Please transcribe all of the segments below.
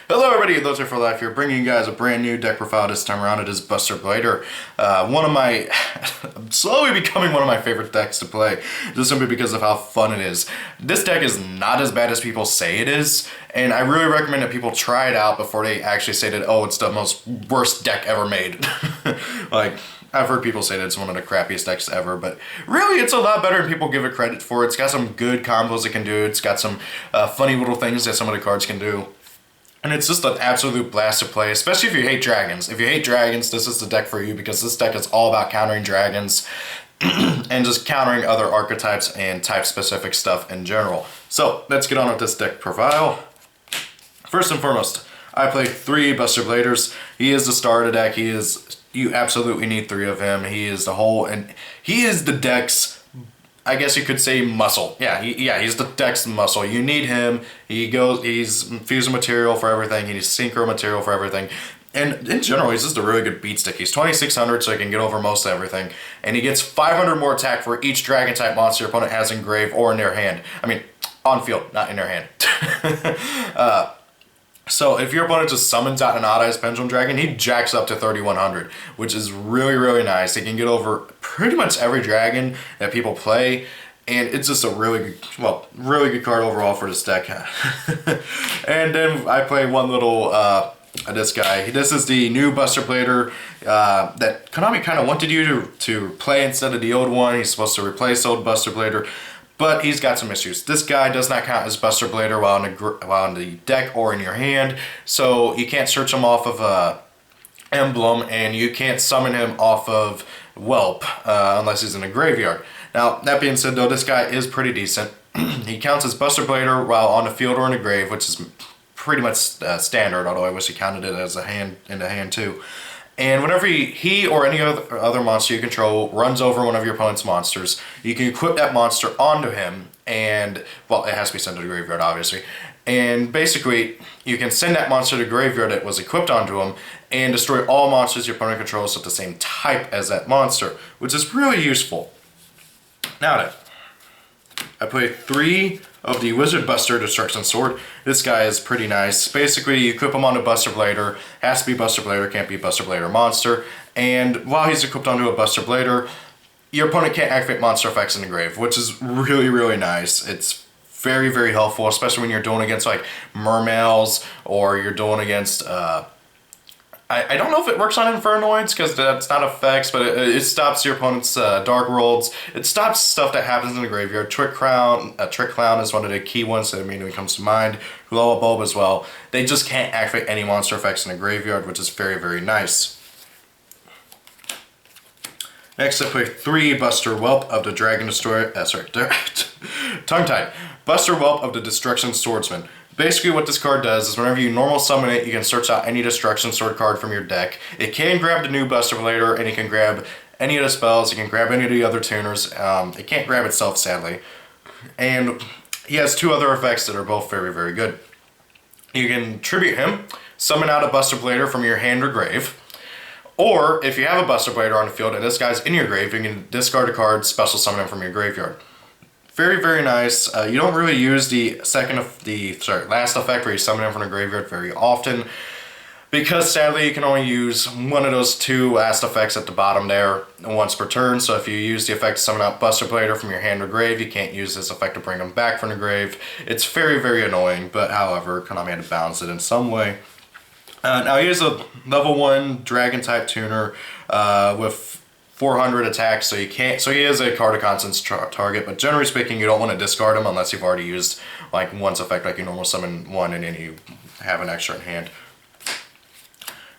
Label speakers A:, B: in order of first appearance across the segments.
A: Hello everybody, Those Are For Life here, bringing you guys a brand new deck profile. This time around it is Buster Blader. One of my, slowly becoming one of my favorite decks to play, just simply because of how fun it is. This deck is not as bad as people say it is, and I really recommend that people try it out before they actually say that, oh, it's the most worst deck ever made. Like, I've heard people say that it's one of the crappiest decks ever, but really it's a lot better than people give it credit for. It's got some good combos it can do, it's got some funny little things that some of the cards can do. And it's just an absolute blast to play, especially if you hate dragons. If you hate dragons, this is the deck for you, because this deck is all about countering dragons and just countering other archetypes and type-specific stuff in general. So, let's get on with this deck profile. First and foremost, I play 3 Buster Bladers. He is the star of the deck. You absolutely need 3 of him. He is the deck's, I guess you could say, muscle. He's the deck's muscle. You need him. He's fusion material for everything. He's synchro material for everything. And in general, he's just a really good beat stick. He's 2600, so he can get over most of everything. And he gets 500 more attack for each dragon type monster your opponent has in grave or in their hand. I mean, on field, not in their hand. So if your opponent just summons out an Odd-Eyes Pendulum Dragon, he jacks up to 3100, which is really, really nice. He can get over pretty much every dragon that people play, and it's just a really good card overall for this deck. And then I play one little, this guy. This is the new Buster Blader that Konami kind of wanted you to play instead of the old one. He's supposed to replace old Buster Blader, but he's got some issues. This guy does not count as Buster Blader while in the deck or in your hand, so you can't search him off of a emblem, and you can't summon him off of Whelp unless he's in a graveyard. Now, that being said, though, this guy is pretty decent. He counts as Buster Blader while on the field or in the grave, which is pretty much standard, although I wish he counted it as a hand in the hand too. And whenever he or any other monster you control runs over one of your opponent's monsters, you can equip that monster onto him, and, well, it has to be sent to the graveyard, obviously. And basically, you can send that monster to the graveyard that was equipped onto him and destroy all monsters your opponent controls with the same type as that monster, which is really useful. Now then, I play 3 of the Wizard Buster Destruction Sword. This guy is pretty nice. Basically, you equip him onto Buster Blader. Has to be Buster Blader, can't be Buster Blader monster. And while he's equipped onto a Buster Blader, your opponent can't activate monster effects in the grave, which is really, really nice. It's very, very helpful, especially when you're doing against like mermaids, or you're doing against I don't know if it works on Infernoids, because that's not effects, but it stops your opponent's Dark Worlds. It stops stuff that happens in the graveyard. Trick Clown is one of the key ones that immediately comes to mind. Glow Bulb as well. They just can't activate any monster effects in the graveyard, which is very, very nice. Next, I play 3 Buster Whelp of the Dragon Destroyer. Tongue-tied. Buster Whelp of the Destruction Swordsman. Basically, what this card does is whenever you normal summon it, you can search out any Destruction Sword card from your deck. It can grab the new Buster Blader, and it can grab any of the spells. It can grab any of the other tuners. It can't grab itself, sadly. And he has 2 other effects that are both very, very good. You can tribute him, summon out a Buster Blader from your hand or grave. Or, if you have a Buster Blader on the field and this guy's in your grave, you can discard a card, special summon him from your graveyard. Very, very nice. You don't really use the last effect where you summon him from the graveyard very often, because sadly you can only use one of those 2 last effects at the bottom there once per turn. So if you use the effect to summon out Buster Blader from your hand or grave, you can't use this effect to bring him back from the grave. It's very, very annoying, but however, Konami had to balance it in some way. Now he is a level 1 dragon type tuner with 400 attacks, so he is a card of constant target, but generally speaking, you don't want to discard him unless you've already used like one's effect, like you normal summon one and then you have an extra in hand.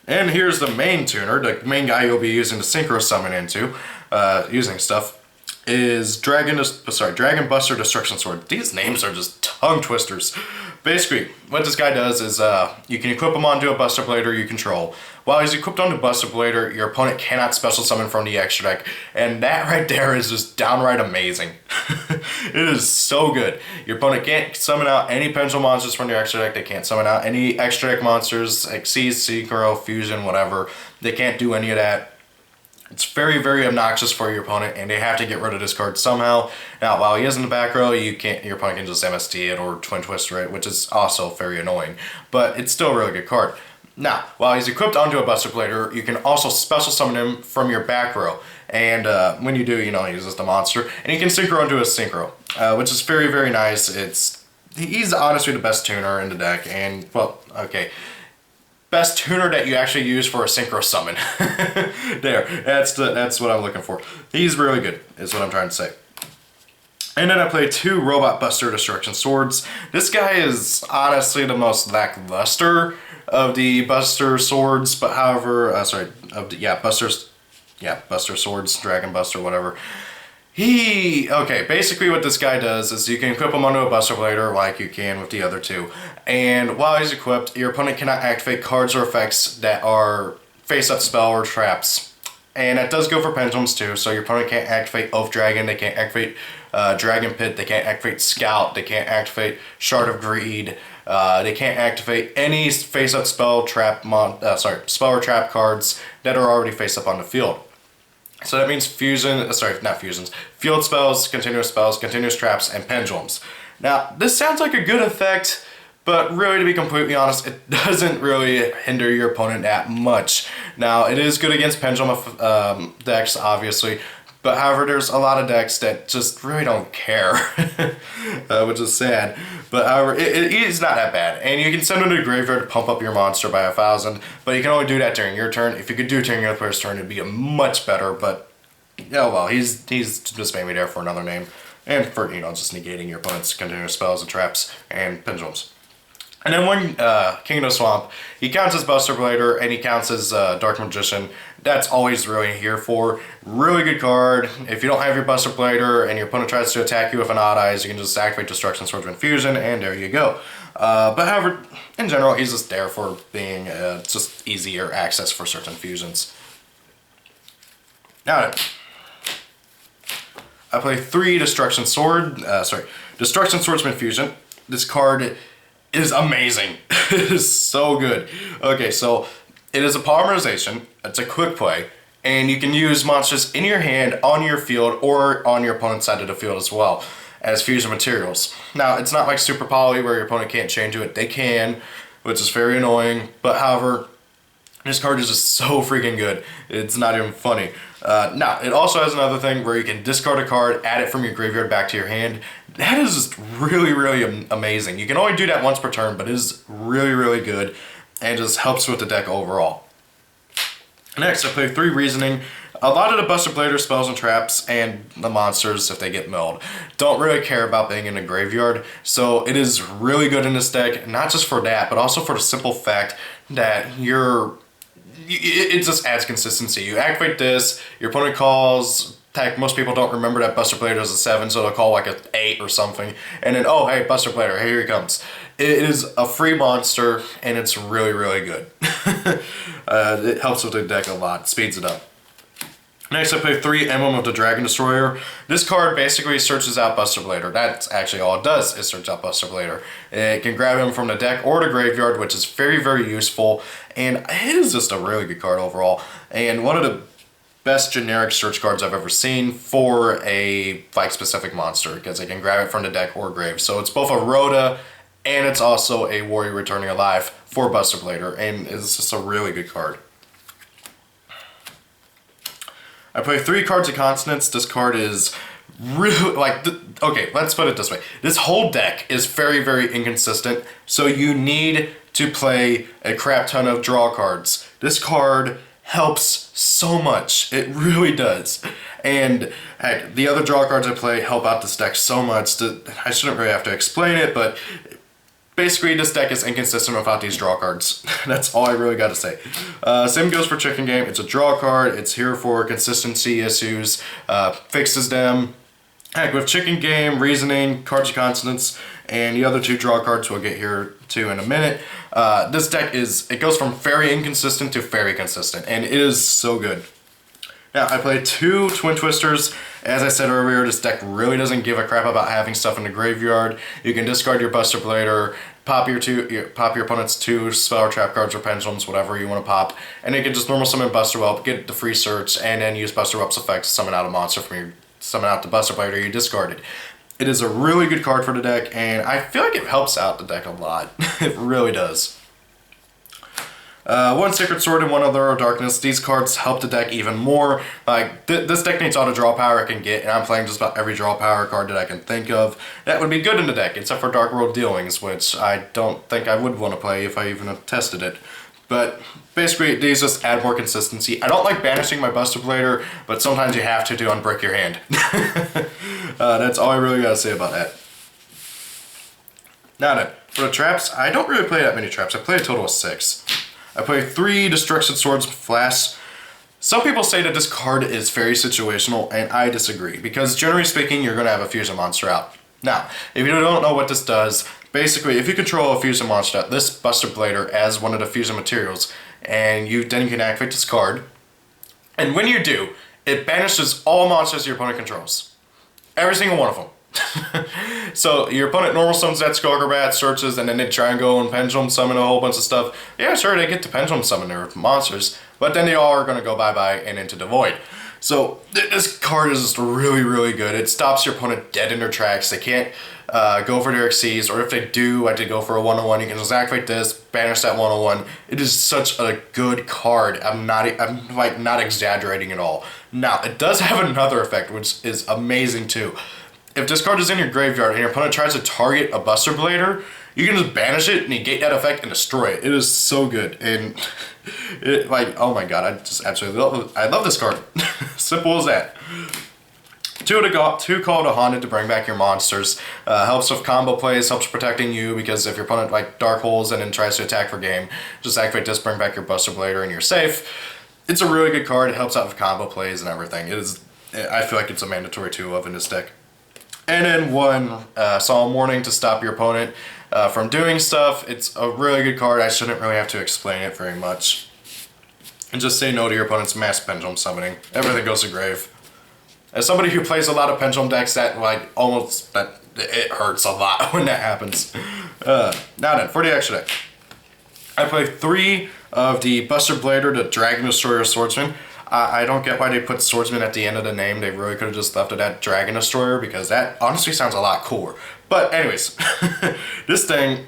A: And here's the main tuner, the main guy you'll be using the Synchro summon into, using stuff, is Dragon Buster Destruction Sword. These names are just tongue twisters. Basically, what this guy does is you can equip him onto a Buster Blader you control. While he's equipped onto Buster Blader, your opponent cannot special summon from the extra deck, and that right there is just downright amazing. It is so good. Your opponent can't summon out any Pendulum monsters from your extra deck. They can't summon out any extra deck monsters, like Synchro, Fusion, whatever. They can't do any of that. It's very, very obnoxious for your opponent, and they have to get rid of this card somehow. Now, while he is in the back row, your opponent can just MST it or Twin Twister it, which is also very annoying. But it's still a really good card. Now, while he's equipped onto a Buster Blader, you can also special summon him from your back row. And when you do, he's just a monster. And you can Synchro into a Synchro, which is very, very nice. He's honestly the best tuner in the deck. And, well, okay. Best tuner that you actually use for a Synchro summon. That's what I'm looking for. He's really good, is what I'm trying to say. And then I played 2 Robot Buster Destruction Swords. This guy is honestly the most lackluster of the Buster Swords, but however, Buster Swords, Dragon Buster, whatever. Basically what this guy does is you can equip him onto a Buster Blader like you can with the other 2. And while he's equipped, your opponent cannot activate cards or effects that are face-up spell or traps. And that does go for pendulums too, so your opponent can't activate Oath Dragon, they can't activate Dragon Pit, they can't activate Scout, they can't activate Shard of Greed, they can't activate any face-up spell or trap cards that are already face-up on the field. So that means field spells, continuous traps, and pendulums. Now, this sounds like a good effect, but really, to be completely honest, it doesn't really hinder your opponent that much. Now, it is good against pendulum decks, obviously, but however, there's a lot of decks that just really don't care, which is sad. But however, it is not that bad. And you can send him to the graveyard to pump up your monster by 1,000, but you can only do that during your turn. If you could do it during your player's turn, it'd be much better, but well, he's just maybe there for another name. And for, just negating your opponent's continuous spells and traps and pendulums. And then when King of the Swamp, he counts as Buster Blader and he counts as Dark Magician. That's always really here for. Really good card. If you don't have your Buster Blader and your opponent tries to attack you with an Odd Eyes, you can just activate Destruction Swordsman Fusion and there you go. But however, in general, he's just there for being just easier access for certain fusions. Now, I play 3 Destruction Swordsman Fusion. This card is amazing. It is so good. Okay, so it is a polymerization, it's a quick play, and you can use monsters in your hand, on your field, or on your opponent's side of the field as well as fusion materials. Now, it's not like Super Poly where your opponent can't change it. They can, which is very annoying, but however, this card is just so freaking good. It's not even funny. Now, it also has another thing where you can discard a card, add it from your graveyard back to your hand. That is just really, really amazing. You can only do that once per turn, but it is really, really good and just helps with the deck overall. Next, I play 3 Reasoning. A lot of the Buster Blader spells and traps and the monsters, if they get milled, don't really care about being in the graveyard. So it is really good in this deck, not just for that, but also for the simple fact that it just adds consistency. You activate this, your opponent calls, heck, most people don't remember that Buster Blader is a 7, so they'll call like an 8 or something, and then, oh, hey, Buster Blader, here he comes. It is a free monster, and it's really, really good. It helps with the deck a lot, speeds it up. Next, I play 3 Emblem of the Dragon Destroyer. This card basically searches out Buster Blader. That's actually all it does, is search out Buster Blader. It can grab him from the deck or the graveyard, which is very, very useful. And it is just a really good card overall. And one of the best generic search cards I've ever seen for a specific monster, because it can grab it from the deck or grave. So it's both a Rhoda and it's also a Warrior Returning Alive for Buster Blader. And it's just a really good card. I play 3 cards of Consonance. This card is really, okay, let's put it this way. This whole deck is very, very inconsistent, so you need to play a crap ton of draw cards. This card helps so much. It really does. And heck, the other draw cards I play help out this deck so much that I shouldn't really have to explain it, but basically, this deck is inconsistent without these draw cards. That's all I really got to say. Same goes for Chicken Game. It's a draw card. It's here for consistency issues. Fixes them. Heck, with Chicken Game, Reasoning, Cards of Consonance, and the other 2 draw cards we'll get here to in a minute. This deck it goes from very inconsistent to very consistent, and it is so good. Now, I played 2 Twin Twisters. As I said earlier, this deck really doesn't give a crap about having stuff in the graveyard. You can discard your Buster Blader, pop your opponent's 2 spell or trap cards or pendulums, whatever you want to pop, and you can just normal summon Buster Whelp, get the free search, and then use Buster Whelp's effect to summon out a monster from your summon out the Buster Blade or you discarded. It is a really good card for the deck, and I feel like it helps out the deck a lot. It really does. 1 Sacred Sword and 1 Other of Darkness. These cards help the deck even more. Like, this deck needs all the draw power it can get, and I'm playing just about every draw power card that I can think of. That would be good in the deck, except for Dark World Dealings, which I don't think I would want to play if I even tested it. But basically, these just add more consistency. I don't like banishing my Buster Blader, but sometimes you have to unbreak your hand. That's all I really gotta say about that. Now then, for the traps, I don't really play that many traps. I play a total of 6. I play 3 Destruction Swords Flash. Some people say that this card is very situational, and I disagree, because generally speaking, you're going to have a fusion monster out. Now, if you don't know what this does, basically, if you control a fusion monster, this Buster Blader as one of the fusion materials, and then you can activate this card, and when you do, it banishes all monsters your opponent controls. Every single one of them. So your opponent normal summons that Skullgirbat, searches, and then they try and go and pendulum summon a whole bunch of stuff. Yeah, sure, they get to pendulum summon their monsters, but then they all are going to go bye-bye and into the void. So this card is just really, really good. It stops your opponent dead in their tracks. They can't go for their Xyz, or if they do, like to go for a 101, you can just activate this, banish that 101. It is such a good card. I'm like not exaggerating at all. Now, it does have another effect, which is amazing too. If this card is in your graveyard and your opponent tries to target a Buster Blader, you can just banish it, negate that effect, and destroy it. It is so good, and like, oh my god, I just absolutely love this card. Simple as that. 2 Call to Haunted to bring back your monsters. Helps with combo plays, helps protecting you, because if your opponent like dark holes and then tries to attack for game, just activate this, bring back your Buster Blader, and you're safe. It's a really good card. It helps out with combo plays and everything. I feel like it's a mandatory 2-of in this deck. And then 1 Solemn Warning to stop your opponent from doing stuff. It's a really good card. I shouldn't really have to explain it very much. And just say no to your opponent's mass pendulum summoning. Everything goes to grave. As somebody who plays a lot of pendulum decks, it hurts a lot when that happens. Now then, for the extra deck. I play 3 of the Buster Blader, the Dragon Destroyer Swordsman. I don't get why they put Swordsman at the end of the name. They really could have just left it at Dragon Destroyer, because that honestly sounds a lot cooler. But anyways, this thing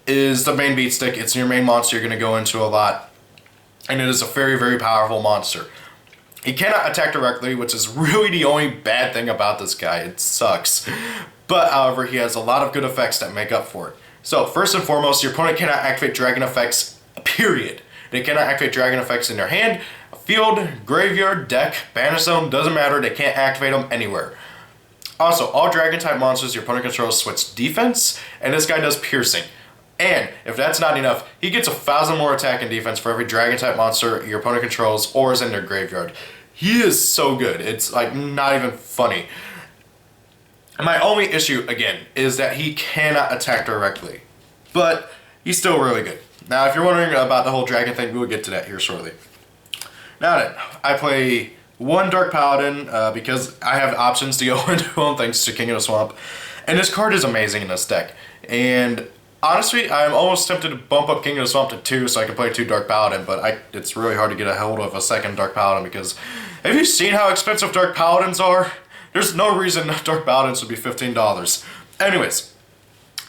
A: is the main beat stick. It's your main monster you're going to go into a lot, and it is a very, very powerful monster. He cannot attack directly, which is really the only bad thing about this guy. It sucks. But however, he has a lot of good effects that make up for it. So first and foremost, your opponent cannot activate dragon effects, period. They cannot activate dragon effects in their hand, field, graveyard, deck, banish zone, doesn't matter, they can't activate them anywhere. Also, all dragon type monsters your opponent controls switch defense, and this guy does piercing. And if that's not enough, he gets 1,000 more attack and defense for every dragon type monster your opponent controls or is in their graveyard. He is so good, it's like not even funny. My only issue, again, is that he cannot attack directly, but he's still really good. Now, if you're wondering about the whole dragon thing, we'll get to that here shortly. Now then, I play 1 Dark Paladin because I have options to go into them thanks to King of the Swamp. And this card is amazing in this deck. And honestly, I'm almost tempted to bump up King of the Swamp to 2 so I can play 2 Dark Paladin, but it's really hard to get a hold of a 2nd Dark Paladin because have you seen how expensive Dark Paladins are? There's no reason Dark Paladins would be $15. Anyways,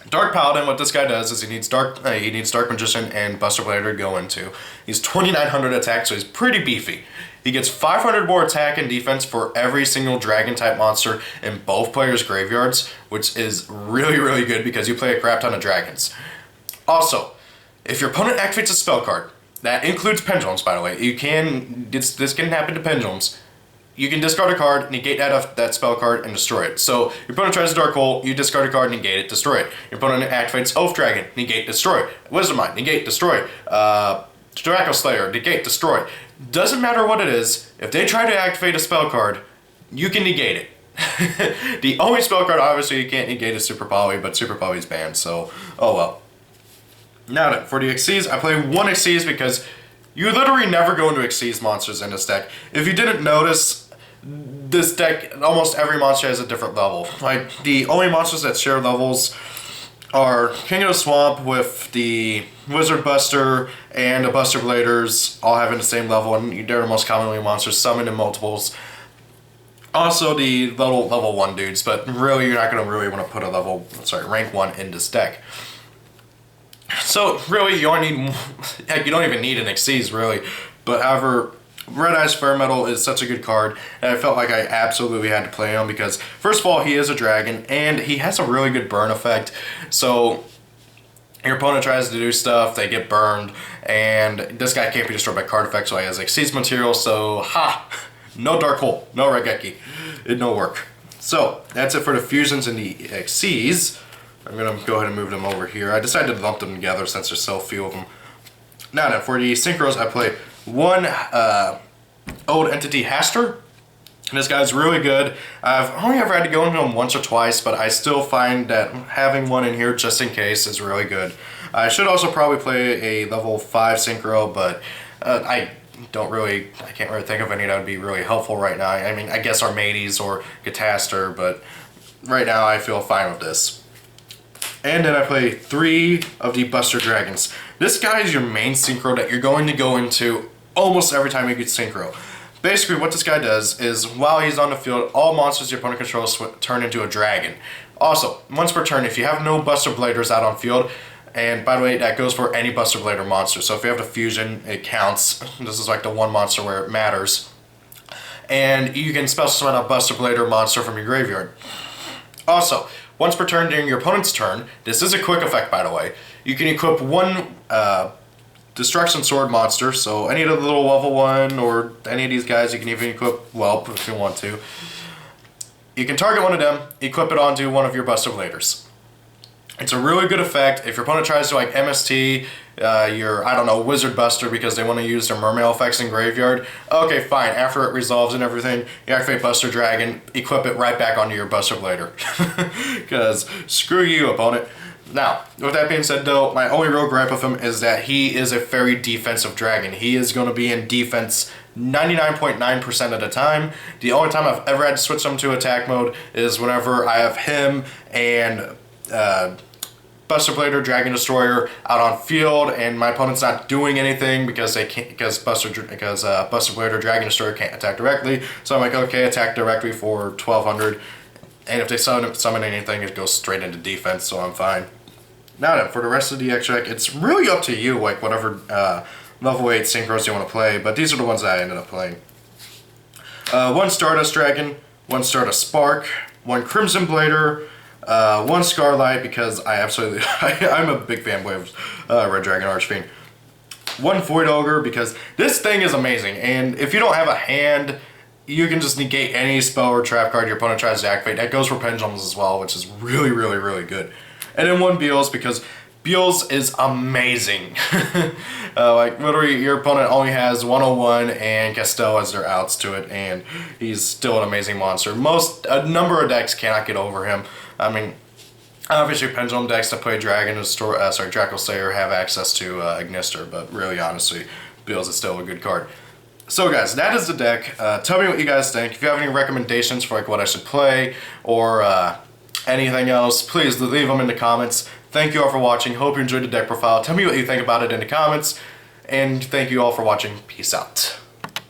A: Dark Paladin, what this guy does is he needs Dark Magician and Buster Blader to go into. He's 2,900 attack, so he's pretty beefy. He gets 500 more attack and defense for every single dragon type monster in both players' graveyards, which is really, really good because you play a crap ton of dragons. Also, if your opponent activates a spell card, that includes pendulums, by the way. This can happen to pendulums. You can discard a card, negate that spell card, and destroy it. So, your opponent tries a Dark Hole, you discard a card, negate it, destroy it. Your opponent activates Oath Dragon, negate, destroy. Wisdom Mind, negate, destroy. Draco Slayer, negate, destroy. Doesn't matter what it is, if they try to activate a spell card, you can negate it. The only spell card, obviously, you can't negate is Super Poly, but Super Poly's banned, so, oh well. Now then, for the Xyz, I play 1 Xyz because you literally never go into Xyz monsters in this deck. If you didn't notice, this deck, almost every monster has a different level. Like, the only monsters that share levels are King of the Swamp with the Wizard Buster and the Buster Bladers all having the same level, and they're the most commonly monsters summoned in multiples. Also the level 1 dudes, but really you're not going to really want to put a rank 1 in this deck. So really you don't need, heck, you don't even need an Xyz really, but however, Red Eyes Fire Metal is such a good card, and I felt like I absolutely had to play him because, first of all, he is a dragon, and he has a really good burn effect, so your opponent tries to do stuff, they get burned, and this guy can't be destroyed by card effects, so he has Xyz material, so no Dark Hole, no Regeki, it no work. So, that's it for the fusions and the Xyz. I'm going to go ahead and move them over here. I decided to lump them together since there's so few of them. Now then, for the Synchros, I play one Old Entity Haster. This guy's really good. I've only ever had to go into him once or twice, but I still find that having one in here just in case is really good. I should also probably play a level 5 Synchro, but I can't really think of any that would be really helpful right now. I mean, I guess Armades or Gataster, but right now I feel fine with this. And then I play 3 of the Buster Dragons. This guy is your main Synchro that you're going to go into almost every time you get Synchro. Basically, what this guy does is, while he's on the field, all monsters your opponent controls turn into a dragon. Also, once per turn, if you have no Buster Bladers out on field, and by the way, that goes for any Buster Blader monster, so if you have the fusion, it counts. This is like the one monster where it matters. And you can special summon a Buster Blader monster from your graveyard. Also, once per turn during your opponent's turn, this is a quick effect by the way, you can equip one Destruction Sword monster, so any of the little level 1 or any of these guys, you can even equip Whelp if you want to. You can target one of them, equip it onto one of your Buster Bladers. It's a really good effect. If your opponent tries to like MST your, I don't know, Wizard Buster because they want to use their Mermail effects in graveyard, okay, fine. After it resolves and everything, you activate Buster Dragon, equip it right back onto your Buster Blader. Because screw you, opponent. Now, with that being said though, my only real gripe with him is that he is a very defensive dragon. He is going to be in defense 99.9% of the time. The only time I've ever had to switch him to attack mode is whenever I have him and Buster Blader, Dragon Destroyer out on field, and my opponent's not doing anything because Buster Blader, Dragon Destroyer can't attack directly. So I'm like, okay, attack directly for 1200, and if they summon anything, it goes straight into defense, so I'm fine. Now then, for the rest of the extra deck, it's really up to you, like whatever level 8 Synchros you want to play, but these are the ones that I ended up playing. One Stardust Dragon, one Stardust Spark, one Crimson Blader, one Scarlight because I'm a big fanboy of Red Dragon Archfiend. One Void Ogre because this thing is amazing, and if you don't have a hand, you can just negate any spell or trap card your opponent tries to activate. That goes for Pendulums as well, which is really, really, really good. And then one Beals because Beals is amazing. Like literally your opponent only has 101 and Castel as their outs to it, and he's still an amazing monster. A number of decks cannot get over him. I mean, obviously Pendulum decks that play Draco Slayer have access to Ignister, but really honestly, Beals is still a good card. So guys, that is the deck. Tell me what you guys think. If you have any recommendations for like what I should play or anything else, please leave them in the comments. Thank you all for watching. Hope you enjoyed the deck profile. Tell me what you think about it in the comments. And thank you all for watching. Peace out.